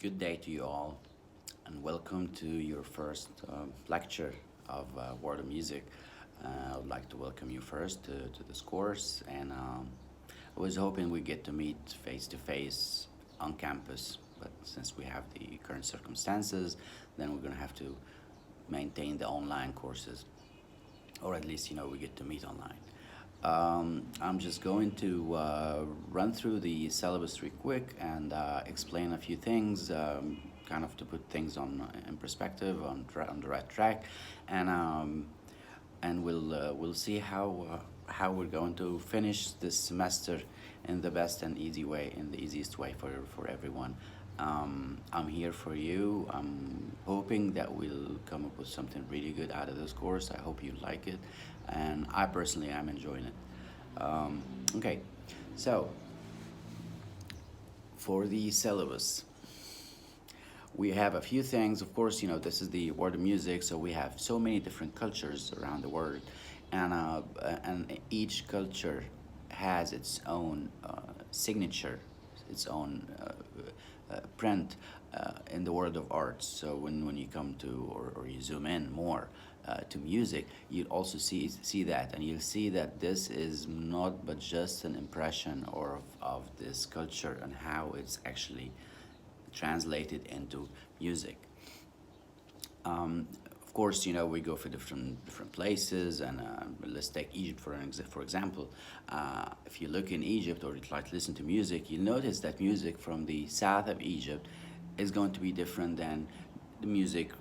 Good day to you all, and welcome to your first lecture of World of Music. I would like to welcome you first to this course, and I was hoping we get to meet face to face on campus, but since we have the current circumstances, then we're going to have to maintain the online courses, or at least we get to meet online. I'm just going to run through the syllabus real quick and explain a few things, kind of to put things on in perspective, on the right track, and we'll see how we're going to finish this semester in the best and easy way, in the easiest way for everyone. I'm here for you. I'm hoping that we'll come up with something really good out of this course. I hope you like it, and I personally am enjoying it. Okay, so for the syllabus, we have a few things. Of course, this is the world of music, so we have so many different cultures around the world, and each culture has its own signature, its own print in the world of arts. So when you come to or you zoom in more to music, you'll also see that, and you'll see that this is not but just an impression of this culture and how it's actually translated into music. Of course, we go for different places, and let's take Egypt for example. If you look in Egypt or you try to listen to music, you'll notice that music from the south of Egypt is going to be different than the music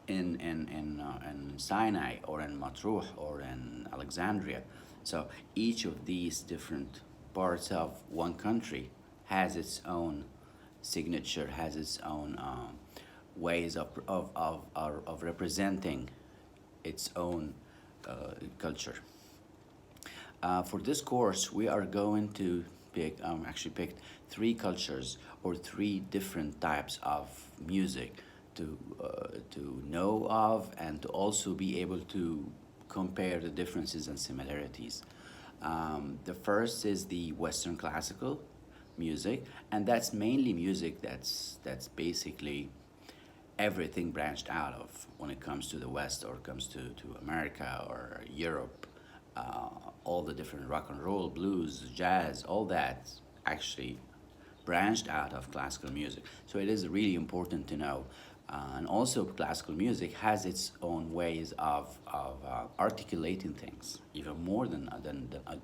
in Sinai or in Matruh or in Alexandria. So each of these different parts of one country has its own signature, has its own ways of representing its own culture. For this course, we are going to actually picked three cultures or three different types of music to know of, and to also be able to compare the differences and similarities. The first is the Western classical music, and that's mainly music that's basically everything branched out of when it comes to the West, or comes to America or Europe. All the different rock and roll, blues, jazz, all that actually branched out of classical music. So it is really important to know. And also, classical music has its own ways of articulating things, even more than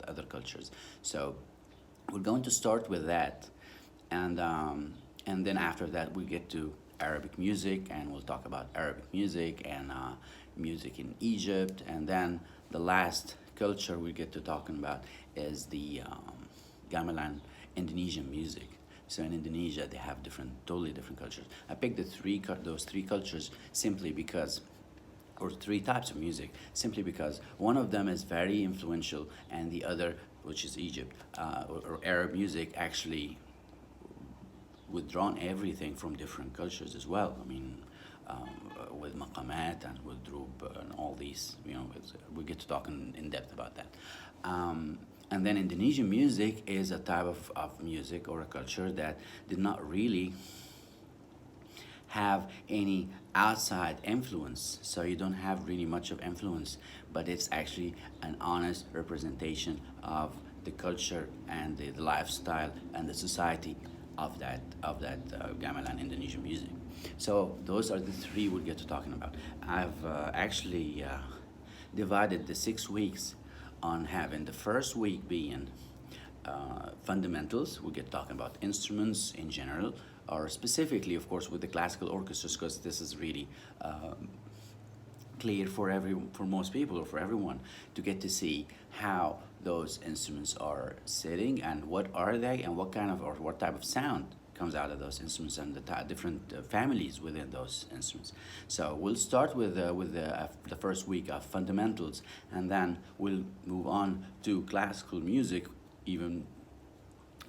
other cultures. So we're going to start with that, and then after that we get to Arabic music, and we'll talk about Arabic music and music in Egypt, and then the last culture we get to talking about is the gamelan Indonesian music. So in Indonesia, they have totally different cultures. I picked those three cultures simply because, or three types of music, simply because one of them is very influential, and the other, which is Egypt, or Arab music, actually withdrawn everything from different cultures as well. I mean, with maqamat and with drub and all these, we get to talk in depth about that. And then Indonesian music is a type of music or a culture that did not really have any outside influence. So you don't have really much of influence, but it's actually an honest representation of the culture and the lifestyle and the society of that gamelan Indonesian music. So those are the three we'll get to talking about. I've actually divided the 6 weeks on having the first week being fundamentals. We get talking about instruments in general, or specifically, of course, with the classical orchestras, because this is really clear for most people, or for everyone, to get to see how those instruments are sitting, and what are they, and what kind of, or what type of sound comes out of those instruments, and the different families within those instruments. So we'll start with the first week of fundamentals, and then we'll move on to classical music. Even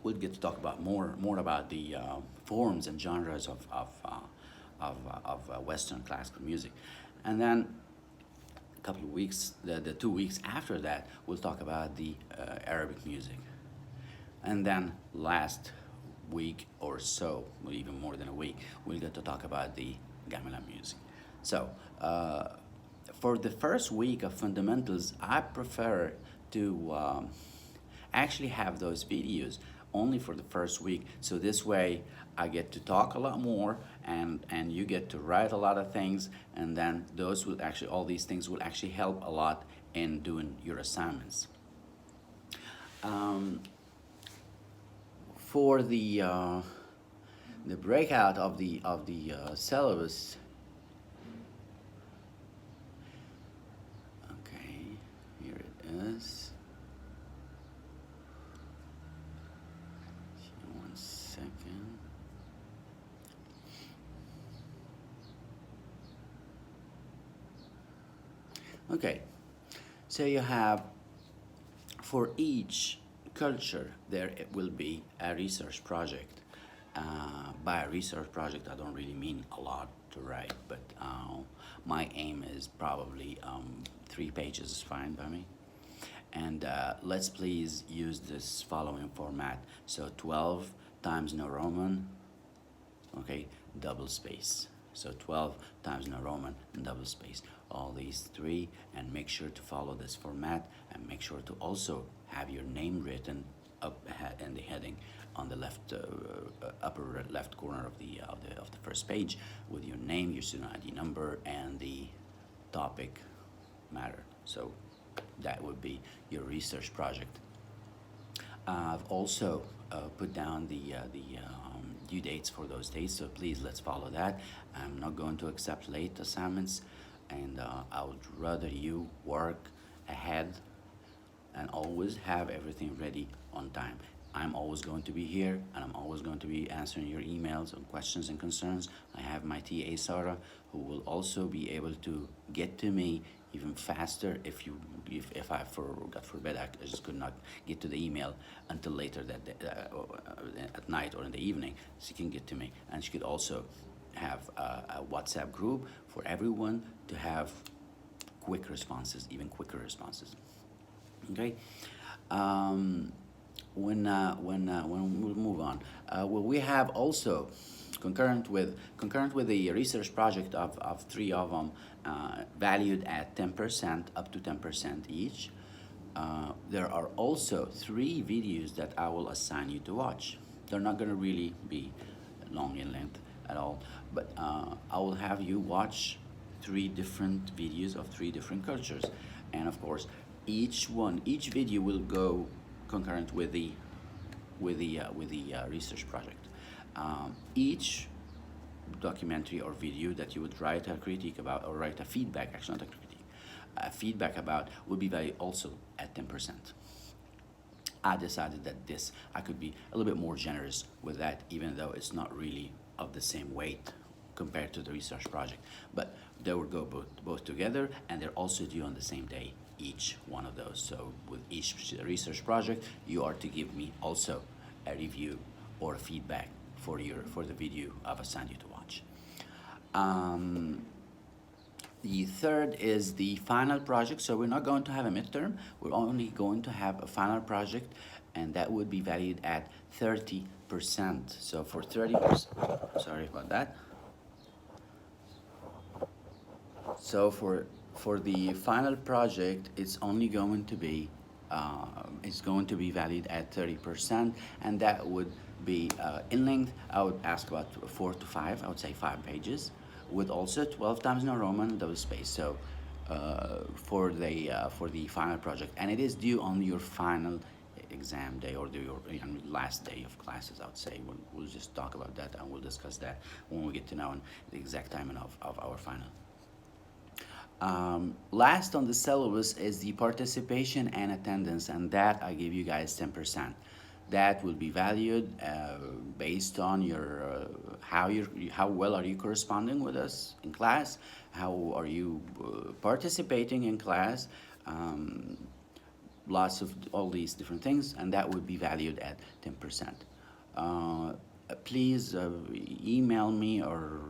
we'll get to talk about more about the forms and genres of Western classical music, and then a couple of weeks, the 2 weeks after that, we'll talk about the Arabic music, and then last week or so, or even more than a week, we'll get to talk about the gamelan music. So, for the first week of fundamentals, I prefer to actually have those videos only for the first week. So this way, I get to talk a lot more, and you get to write a lot of things, and then those will actually, all these things will actually help a lot in doing your assignments. Um, for the breakout of the syllabus. Okay, here it is. One second. Okay, so you have, for each culture there it will be a research project. By a research project, I don't really mean a lot to write, but my aim is probably 3 pages is fine by me. And let's please use this following format. So 12 times New Roman, okay, double space. So 12 times New Roman and double space. All these three, and make sure to follow this format, and make sure to also have your name written up in the heading on the left upper left corner of the first page, with your name, your student ID number, and the topic matter. So that would be your research project. I've also put down the due dates for those dates, so please let's follow that. I'm not going to accept late assignments, and I would rather you work ahead and always have everything ready on time. I'm always going to be here, and I'm always going to be answering your emails and questions and concerns. I have my TA Sarah, who will also be able to get to me even faster if I, for God forbid, I just could not get to the email until later that day, at night or in the evening. She can get to me, and she could also have a WhatsApp group for everyone to have quick responses, even quicker responses. Okay. When we'll move on, well, we have also concurrent with the research project of three of them, valued at 10%, up to 10% each. There are also 3 videos that I will assign you to watch. They're not going to really be long in length at all, but I will have you watch 3 different videos of 3 different cultures, and of course, each video will go concurrent with the research project. Each documentary or video that you would write a critique about, or write a feedback, actually not a critique, a feedback about, will be valued also at 10%. I decided that this, I could be a little bit more generous with that, even though it's not really of the same weight compared to the research project. But they will go both together, and they're also due on the same day, each one of those. So with each research project, you are to give me also a review or a feedback for the video I've assigned you to watch. The third is the final project. So we're not going to have a midterm. We're only going to have a final project, and that would be valued at 30%. So for 30%, sorry about that. So for the final project, it's only going to be valued at 30%, and that would be in length. I would ask about 4 to 5. I would say 5 pages, with also 12 times New Roman double space. So for the final project, and it is due on your final exam day, or your last day of classes. I would say we'll just talk about that, and we'll discuss that when we get to know the exact timing of our final. Last on the syllabus is the participation and attendance, and that I give you guys 10%. That will be valued based on your how well are you corresponding with us in class, how are you participating in class, lots of all these different things, and that would be valued at 10%. Please email me, or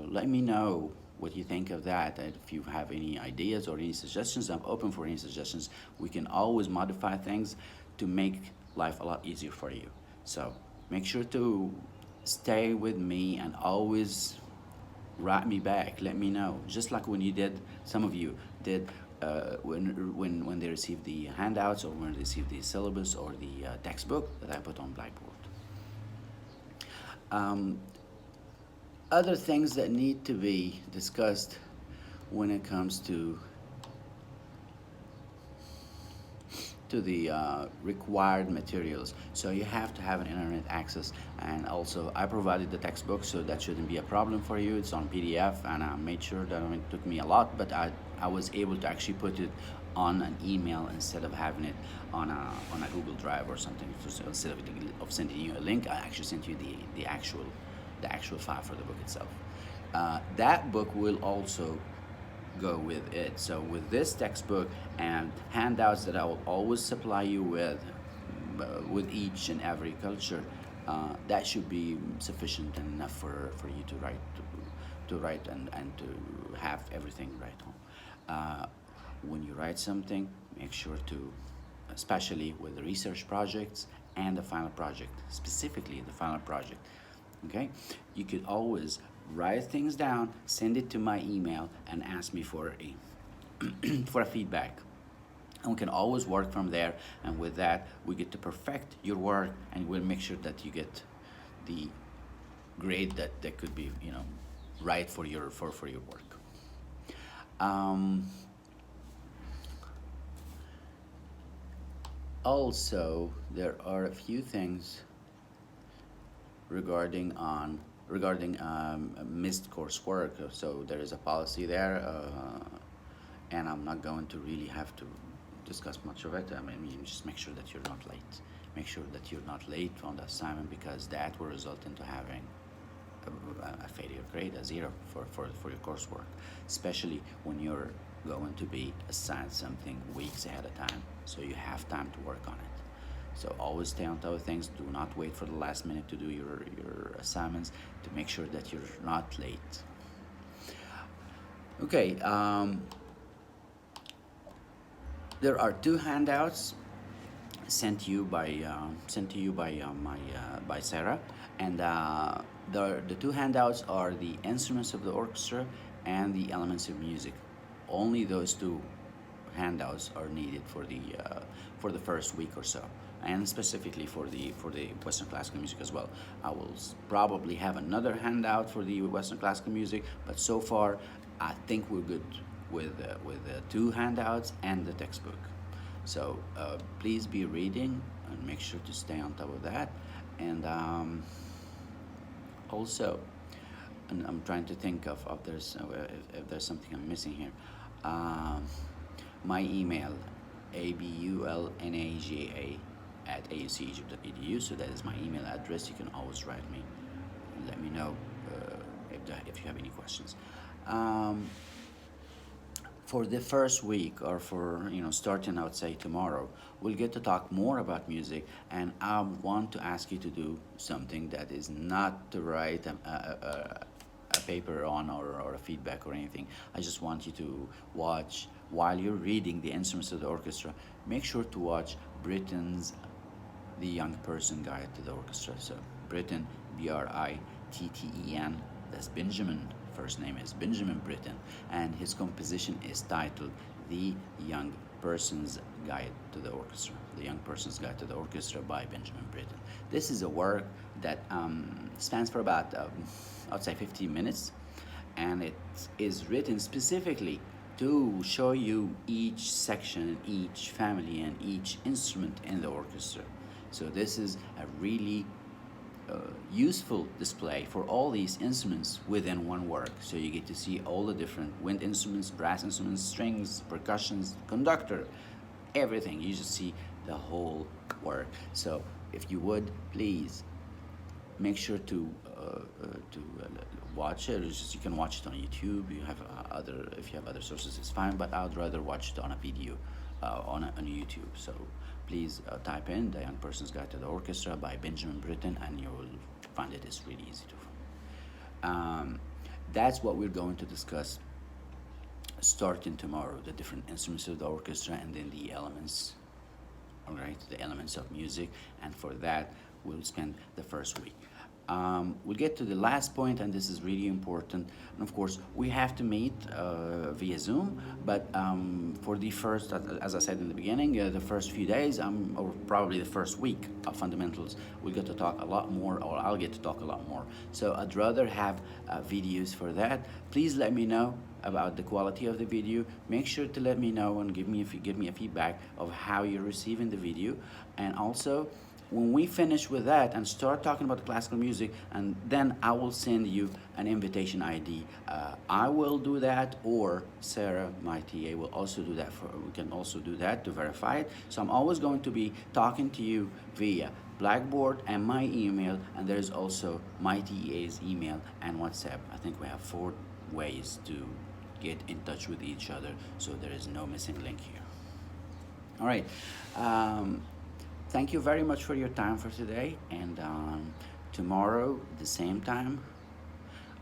let me know what you think of that. If you have any ideas or any suggestions, I'm open for any suggestions. We can always modify things to make life a lot easier for you. So make sure to stay with me and always write me back, let me know, just like when you did, some of you did, when they received the handouts, or when they received the syllabus or the textbook that I put on Blackboard. um, Other things that need to be discussed when it comes to the required materials. So you have to have an internet access, and also I provided the textbook, so that shouldn't be a problem for you. It's on PDF, and I made sure that it took me a lot, but I was able to actually put it on an email instead of having it on a Google Drive or something. So instead of sending you a link, I actually sent you the actual file for the book itself. That book will also go with it. So with this textbook and handouts that I will always supply you with each and every culture, that should be sufficient enough for you to write and to have everything right on. When you write something, make sure to, especially with the research projects and the final project, specifically the final project, okay, you could always write things down, send it to my email, and ask me for a for a feedback, and we can always work from there. And with that, we get to perfect your work, and we'll make sure that you get the grade that could be, right for your work. um, Also, there are a few things regarding missed coursework. So there is a policy there, and I'm not going to really have to discuss much of it. I mean, you just make sure that you're not late. Make sure that you're not late on the assignment, because that will result into having a failure grade, a zero for your coursework, especially when you're going to be assigned something weeks ahead of time, so you have time to work on it. So always stay on top of things. Do not wait for the last minute to do your assignments, to make sure that you're not late. Okay, there are two handouts sent to you by by Sarah, and the two handouts are the instruments of the orchestra and the elements of music. Only those two handouts are needed for the first week or so, and specifically for the Western classical music as well. I will probably have another handout for the Western classical music, but so far I think we're good with the two handouts and the textbook. So please be reading and make sure to stay on top of that. And also, and I'm trying to think of there's if there's something I'm missing here. Um, my email, abulnaja at aucegypt.edu. So that is my email address. You can always write me and let me know if you have any questions. Um, for the first week, or for starting, I would say tomorrow, we'll get to talk more about music, and I want to ask you to do something that is not to write a paper on, or a feedback or anything. I just want you to watch, while you're reading the instruments of the orchestra, make sure to watch Britten's The Young Person Guide to the Orchestra. So Britten, Britten, that's Benjamin. First name is Benjamin Britten, and his composition is titled The Young Person's Guide to the Orchestra. The Young Person's Guide to the Orchestra by Benjamin Britten. This is a work that stands for about, I'd say, 15 minutes, and it is written specifically to show you each section, each family, and each instrument in the orchestra. So this is a really useful display for all these instruments within one work. So you get to see all the different wind instruments, brass instruments, strings, percussions, conductor, everything. You just see the whole work. So if you would, please make sure to watch it. You can watch it on YouTube. If you have other sources, it's fine. But I'd rather watch it on a video, on YouTube. So please type in The Young Person's Guide to the Orchestra by Benjamin Britten, and you will find it is really easy to find. That's what we're going to discuss starting tomorrow: the different instruments of the orchestra, and then the elements. All right, the elements of music. And for that, we'll spend the first week. We'll get to the last point, and this is really important. And of course, we have to meet via Zoom, but for the first, as I said in the beginning, the first few days, or probably the first week of fundamentals, we get to talk a lot more, or I'll get to talk a lot more. So I'd rather have videos for that. Please let me know about the quality of the video. Make sure to let me know and give me a feedback of how you're receiving the video. And also, when we finish with that and start talking about the classical music, and then I will send you an invitation ID. I will do that, or Sarah, my TA, will also do that. We can also do that to verify it. So I'm always going to be talking to you via Blackboard and my email, and there's also my TA's email and WhatsApp. I think we have 4 ways to get in touch with each other, so there is no missing link here. All right. Thank you very much for your time for today, and tomorrow, the same time,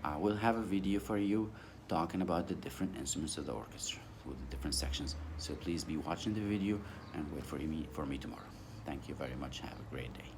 I will have a video for you talking about the different instruments of the orchestra with the different sections. So please be watching the video and wait for me tomorrow. Thank you very much. Have a great day.